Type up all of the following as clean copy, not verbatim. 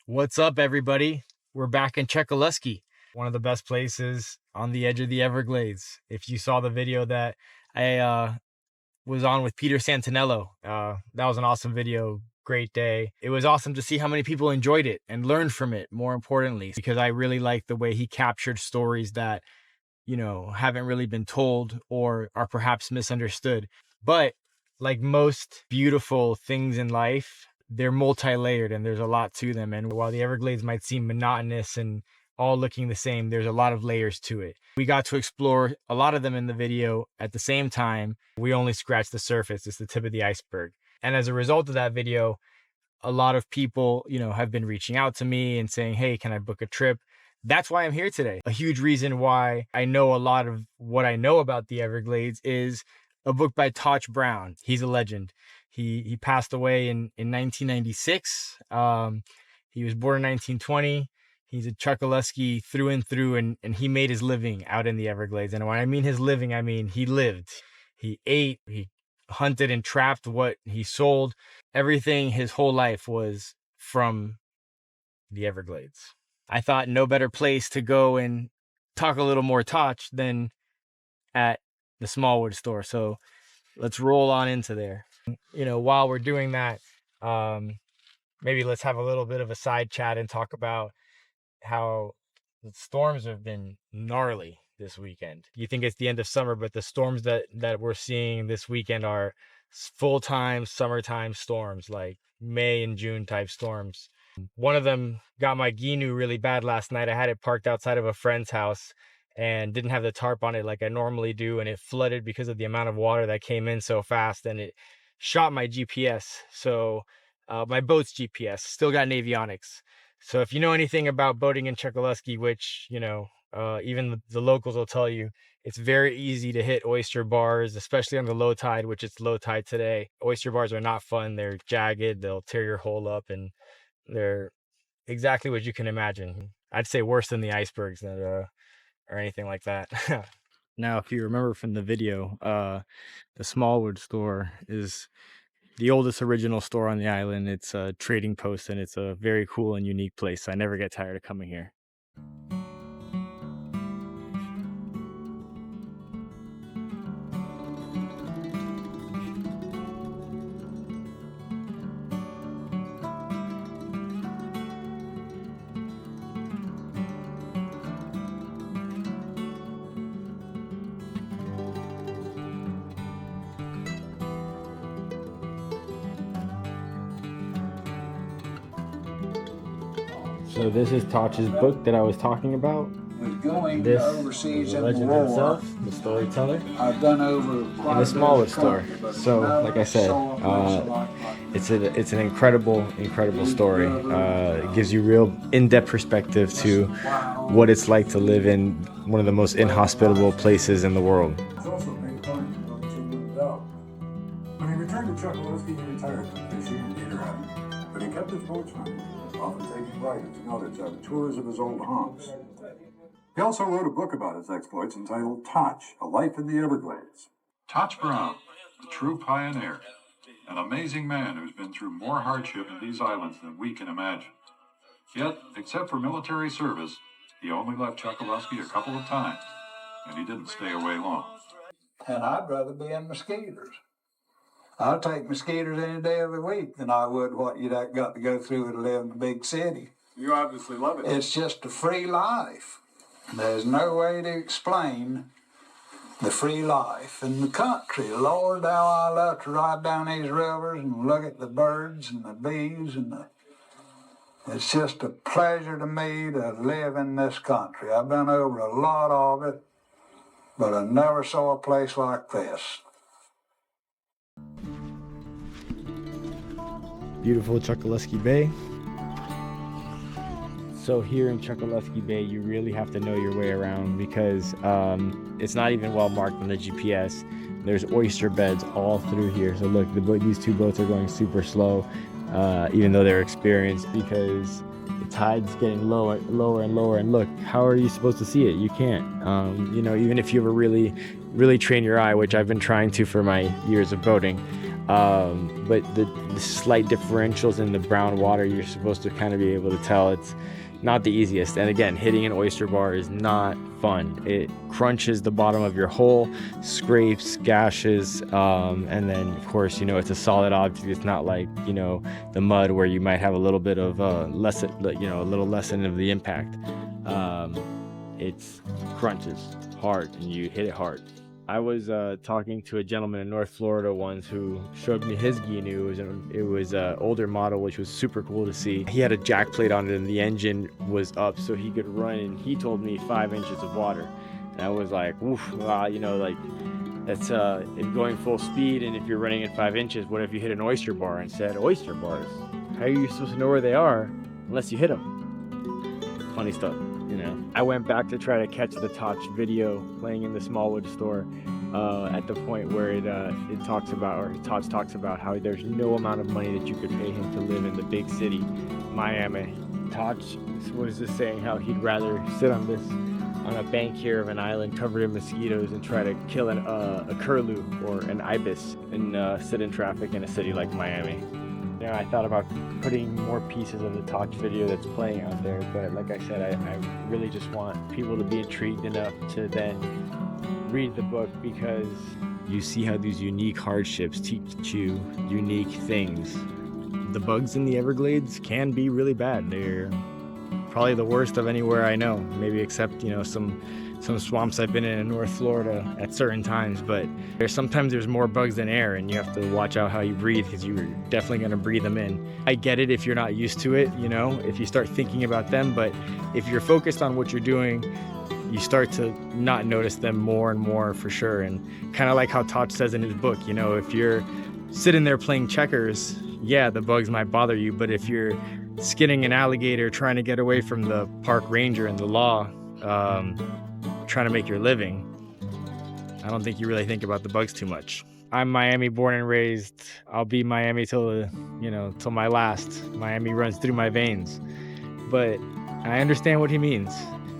What's up, everybody? We're back in Chokoloskee, one of the best places on the edge of the Everglades. If you saw the video that I was on with Peter Santenello, that was an awesome video. Great day. It was awesome to see how many people enjoyed it and learned from it, more importantly, because I really like the way he captured stories that, haven't really been told or are perhaps misunderstood. But like most beautiful things in life, they're multi-layered and there's a lot to them. And while the Everglades might seem monotonous and all looking the same, there's a lot of layers to it. We got to explore a lot of them in the video. At the same time, we only scratched the surface. It's the tip of the iceberg. And as a result of that video, a lot of people, have been reaching out to me and saying, hey, can I book a trip? That's why I'm here today. A huge reason why I know a lot of what I know about the Everglades is a book by Totch Brown. He's a legend. He passed away in 1996. He was born in 1920. He's a Chokoloskee through and through, and he made his living out in the Everglades. And when I mean his living, I mean he lived. He ate, he hunted and trapped what he sold. Everything his whole life was from the Everglades. I thought no better place to go and talk a little more Totch than at the Smallwood store. So let's roll on into there. While we're doing that, maybe let's have a little bit of a side chat and talk about how the storms have been gnarly this weekend. You think it's the end of summer, but the storms that we're seeing this weekend are full-time summertime storms, like May and June type storms. One of them got my Ginu really bad last night. I had it parked outside of a friend's house and didn't have the tarp on it like I normally do, and it flooded because of the amount of water that came in so fast, and it shot my GPS. So my boat's GPS still got avionics. So if you know anything about boating in Chokoloskee, which even the locals will tell you, it's very easy to hit oyster bars, especially on the low tide, which it's low tide today. Oyster bars are not fun. They're jagged. They'll tear your hull up, and they're exactly what you can imagine. I'd say worse than the icebergs or anything like that. Now, if you remember from the video, the Smallwood store is the oldest original store on the island. It's a trading post, and it's a very cool and unique place. I never get tired of coming here. So this is Totch's book that I was talking about. This is the legend himself, the storyteller, and the Smallwood store. So, like I said, it's an incredible story. It gives you real in-depth perspective to what it's like to live in one of the most inhospitable places in the world. When he returned to Chokoloskee, he retired from fishing and deer hunting, but he kept his boats running, often taking writers and others on tours of his old haunts. He also wrote a book about his exploits entitled Totch, A Life in the Everglades. Totch Brown, a true pioneer, an amazing man who's been through more hardship in these islands than we can imagine. Yet, except for military service, he only left Chokoloskee a couple of times, and he didn't stay away long. And I'd rather be in mosquitoes. I'll take mosquitoes any day of the week than I would what you'd got to go through to live in a big city. You obviously love it. It's just a free life. There's no way to explain the free life in the country. Lord, how I love to ride down these rivers and look at the birds and the bees it's just a pleasure to me to live in this country. I've been over a lot of it, but I never saw a place like this. Beautiful Chokoloskee Bay. So here in Chokoloskee Bay, you really have to know your way around because it's not even well marked on the GPS. There's oyster beds all through here. So look, these two boats are going super slow, even though they're experienced, because the tide's getting lower and lower. And look, how are you supposed to see it? You can't. Even if you ever really train your eye, which I've been trying to for my years of boating, But the slight differentials in the brown water, you're supposed to kind of be able to tell. It's not the easiest. And again, hitting an oyster bar is not fun. It crunches the bottom of your hole, scrapes, gashes, and then of course, you know, it's a solid object. It's not like, you know, the mud where you might have a little bit of a little lesson of the impact. It's crunches hard and you hit it hard. I was talking to a gentleman in North Florida once who showed me his Gnu. It was an older model, which was super cool to see. He had a jack plate on it and the engine was up so he could run, and he told me 5 inches of water. And I was like, oof, wow, you know, like that's going full speed, and if you're running at 5 inches, what if you hit an oyster bar? And said, oyster bars? How are you supposed to know where they are unless you hit them? Funny stuff. You know, I went back to try to catch the Totch video playing in the Smallwood store at the point where it talks about, or Totch talks about how there's no amount of money that you could pay him to live in the big city, Miami. Totch was just saying how he'd rather sit on a bank here of an island covered in mosquitoes and try to kill a curlew or an ibis and sit in traffic in a city like Miami. You know, I thought about putting more pieces of the Totch video that's playing out there, but like I said, I really just want people to be intrigued enough to then read the book, because you see how these unique hardships teach you unique things. The bugs in the Everglades can be really bad. They're probably the worst of anywhere I know, maybe except, you know, some swamps I've been in North Florida at certain times, but sometimes there's more bugs than air, and you have to watch out how you breathe, because you're definitely going to breathe them in. I get it if you're not used to it, you know, if you start thinking about them, but if you're focused on what you're doing, you start to not notice them more and more for sure. And kind of like how Totch says in his book, you know, if you're sitting there playing checkers, yeah, the bugs might bother you, but if you're skinning an alligator trying to get away from the park ranger and the law, trying to make your living, I don't think you really think about the bugs too much. I'm Miami born and raised. I'll be Miami till my last. Miami runs through my veins. But I understand what he means,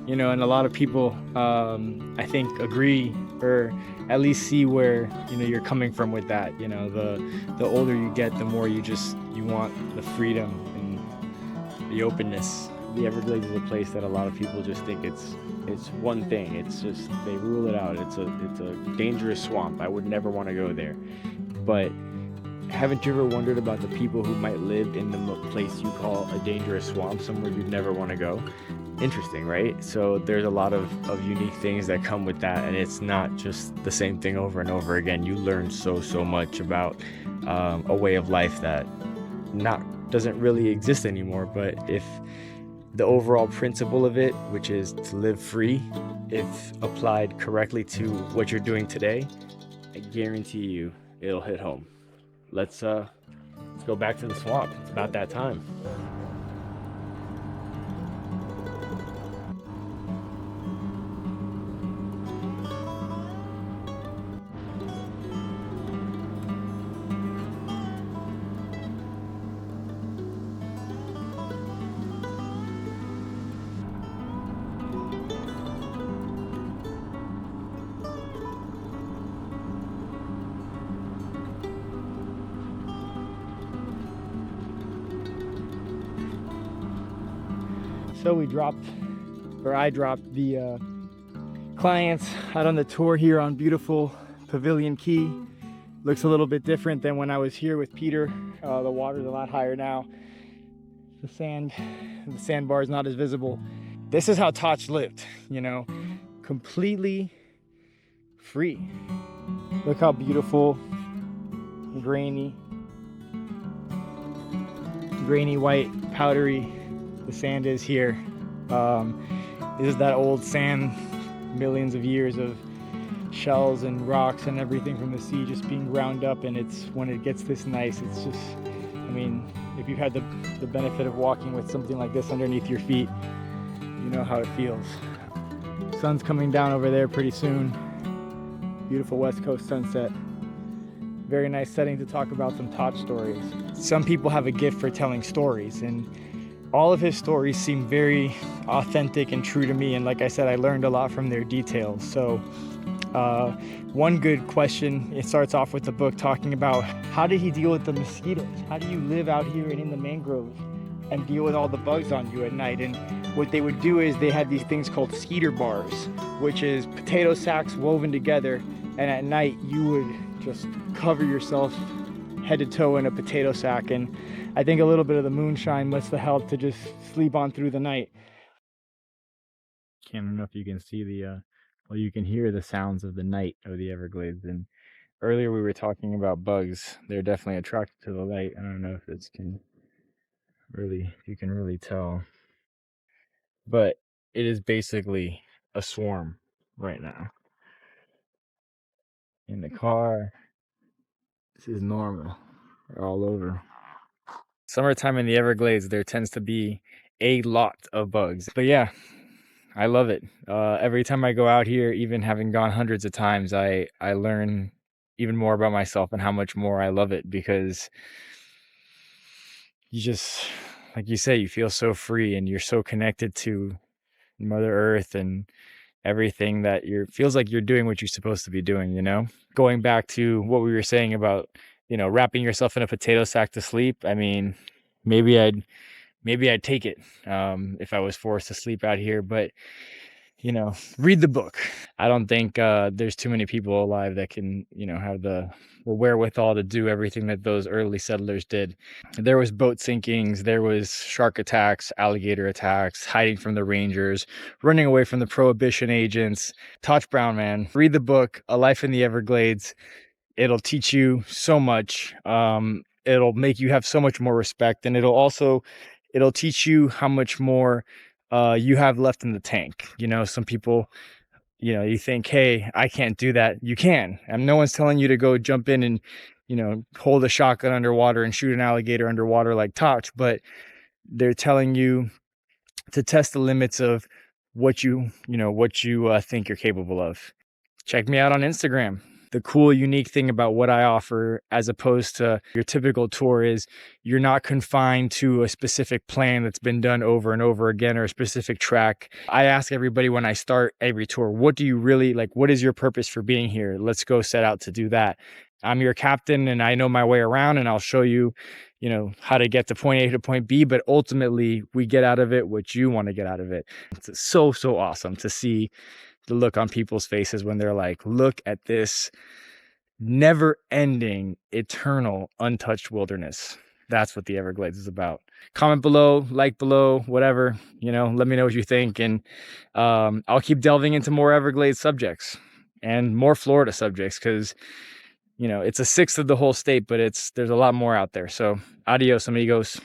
you know, and a lot of people I think agree, or at least see where, you know, you're coming from with that. You know, the older you get, the more you want the freedom and the openness. The Everglades is a place that a lot of people just think it's one thing. It's just, they rule it out. It's a dangerous swamp. I would never want to go there. But haven't you ever wondered about the people who might live in the place you call a dangerous swamp, somewhere you'd never want to go? Interesting, right? So there's a lot of unique things that come with that, and it's not just the same thing over and over again. You learn so much about a way of life that doesn't really exist anymore. But if the overall principle of it, which is to live free, if applied correctly to what you're doing today, I guarantee you it'll hit home. Let's go back to the swamp. It's about that time. So I dropped the clients out on the tour here on beautiful Pavilion Key. Looks a little bit different than when I was here with Peter. The water's a lot higher now. The sandbar is not as visible. This is how Totch lived, you know, completely free. Look how beautiful, grainy white, powdery the sand is here. This is that old sand, millions of years of shells and rocks and everything from the sea just being ground up, and it's when it gets this nice, it's just, I mean, if you've had the benefit of walking with something like this underneath your feet, you know how it feels. Sun's coming down over there pretty soon. Beautiful West Coast sunset. Very nice setting to talk about some Totch stories. Some people have a gift for telling stories, and all of his stories seem very authentic and true to me, and like I said, I learned a lot from their details. So One good question, it starts off with the book talking about how did he deal with the mosquitoes? How do you live out here and in the mangroves and deal with all the bugs on you at night? And what they would do is they had these things called skeeter bars, which is potato sacks woven together, and at night you would just cover yourself head to toe in a potato sack. And I think a little bit of the moonshine must have helped to just sleep on through the night. I don't know if you can see the well, you can hear the sounds of the night of the Everglades. And earlier we were talking about bugs. They're definitely attracted to the light. I don't know if it's you can really tell, but it is basically a swarm right now. In the car, this is normal. They're all over. Summertime in the Everglades, there tends to be a lot of bugs. But yeah, I love it. Every time I go out here, even having gone hundreds of times, I learn even more about myself and how much more I love it, because you just, like you say, you feel so free and you're so connected to Mother Earth and everything that feels like you're doing what you're supposed to be doing, you know? Going back to what we were saying about, wrapping yourself in a potato sack to sleep. I mean, maybe I'd take it if I was forced to sleep out here, but read the book. I don't think there's too many people alive that can, have the wherewithal to do everything that those early settlers did. There was boat sinkings, there was shark attacks, alligator attacks, hiding from the rangers, running away from the prohibition agents. Totch Brown, man, read the book, A Life in the Everglades. It'll teach you so much. It'll make you have so much more respect, and it'll teach you how much more you have left in the tank. Some people, you think, hey, I can't do that. You can. And no one's telling you to go jump in and, hold a shotgun underwater and shoot an alligator underwater like Totch, but they're telling you to test the limits of what you think you're capable of. Check me out on Instagram. The cool, unique thing about what I offer, as opposed to your typical tour, is you're not confined to a specific plan that's been done over and over again, or a specific track. I ask everybody when I start every tour, what do you really like? What is your purpose for being here? Let's go set out to do that. I'm your captain and I know my way around, and I'll show you, how to get to point A to point B, but ultimately we get out of it what you want to get out of it. It's so awesome to see the look on people's faces when they're like, look at this never-ending, eternal, untouched wilderness. That's what the Everglades is about. Comment below, like below, whatever, let me know what you think. And I'll keep delving into more Everglades subjects and more Florida subjects, because it's a sixth of the whole state, but there's a lot more out there. So adios, amigos.